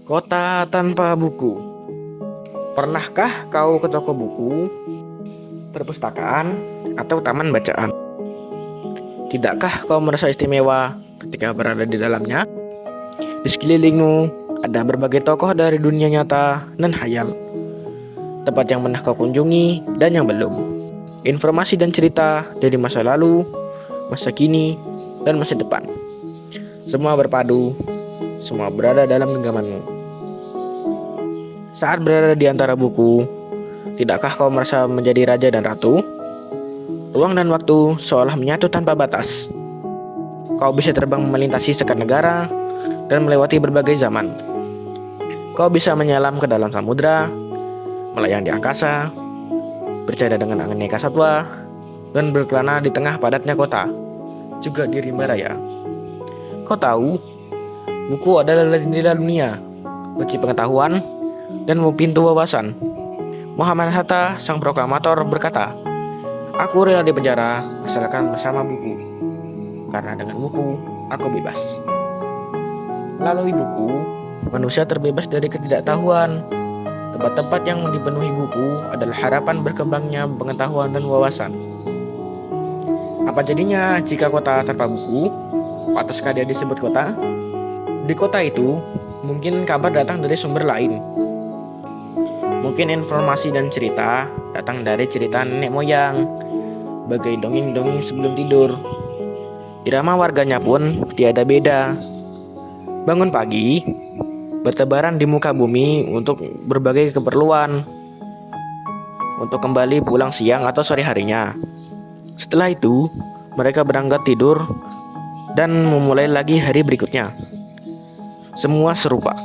Kota tanpa buku. Pernahkah kau ke toko buku, perpustakaan, atau taman bacaan? Tidakkah kau merasa istimewa ketika berada di dalamnya? Di sekelilingmu ada berbagai tokoh dari dunia nyata dan hayal. Tempat yang pernah kau kunjungi dan yang belum. Informasi dan cerita dari masa lalu, masa kini, dan masa depan. Semua berpadu, semua berada dalam genggamanmu. Saat berada di antara buku, tidakkah kau merasa menjadi raja dan ratu? Ruang dan waktu seolah menyatu tanpa batas. Kau bisa terbang melintasi sekat negara dan melewati berbagai zaman. Kau bisa menyelam ke dalam samudra, melayang di angkasa, bercanda dengan aneka satwa, dan berkelana di tengah padatnya kota, juga di rimba raya. Kau tahu, buku adalah jendela dunia, kunci pengetahuan, dan pintu wawasan. Muhammad Hatta, sang proklamator, berkata, "Aku rela di penjara asalkan bersama buku, karena dengan buku aku bebas." Melalui buku, manusia terbebas dari ketidaktahuan. Tempat-tempat yang dipenuhi buku adalah harapan berkembangnya pengetahuan dan wawasan. Apa jadinya jika kota tanpa buku? Pantaskah dia disebut kota? Di kota itu, mungkin kabar datang dari sumber lain. Mungkin informasi dan cerita datang dari cerita nenek moyang, bagai dongeng-dongeng sebelum tidur. Irama warganya pun tiada beda. Bangun pagi, bertebaran di muka bumi untuk berbagai keperluan, untuk kembali pulang siang atau sore harinya. Setelah itu, mereka berangkat tidur dan memulai lagi hari berikutnya. Semua serupa.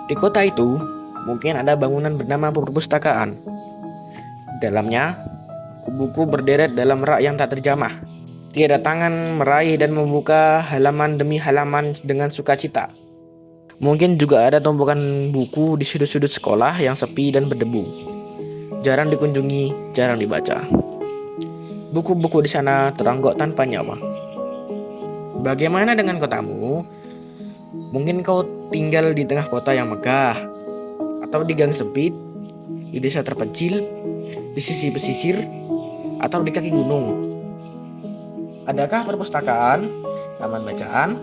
Di kota itu, mungkin ada bangunan bernama perpustakaan. Di dalamnya, buku berderet dalam rak yang tak terjamah. Tiada tangan meraih dan membuka halaman demi halaman dengan sukacita. Mungkin juga ada tumpukan buku di sudut-sudut sekolah yang sepi dan berdebu. Jarang dikunjungi, jarang dibaca. Buku-buku di sana teronggok tanpa nyawa. Bagaimana dengan kotamu? Mungkin kau tinggal di tengah kota yang megah, atau di gang sempit, di desa terpencil, di sisi pesisir, atau di kaki gunung. Adakah perpustakaan, taman bacaan,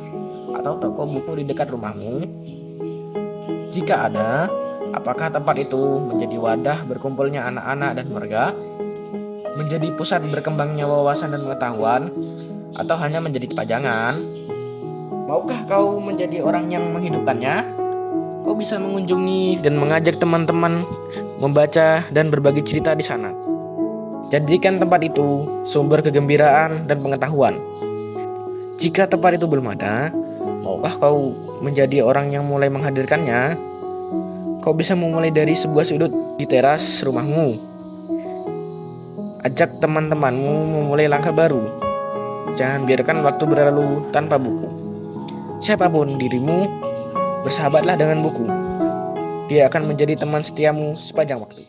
atau toko buku di dekat rumahmu? Jika ada, apakah tempat itu menjadi wadah berkumpulnya anak-anak dan warga? Menjadi pusat berkembangnya wawasan dan pengetahuan? Atau hanya menjadi pajangan? Maukah kau menjadi orang yang menghidupkannya? Kau bisa mengunjungi dan mengajak teman-teman membaca dan berbagi cerita di sana. Jadikan tempat itu sumber kegembiraan dan pengetahuan. Jika tempat itu belum ada, maukah kau menjadi orang yang mulai menghadirkannya? Kau bisa memulai dari sebuah sudut di teras rumahmu. Ajak teman-temanmu memulai langkah baru. Jangan biarkan waktu berlalu tanpa buku. Siapapun dirimu, bersahabatlah dengan buku. Dia akan menjadi teman setiamu sepanjang waktu.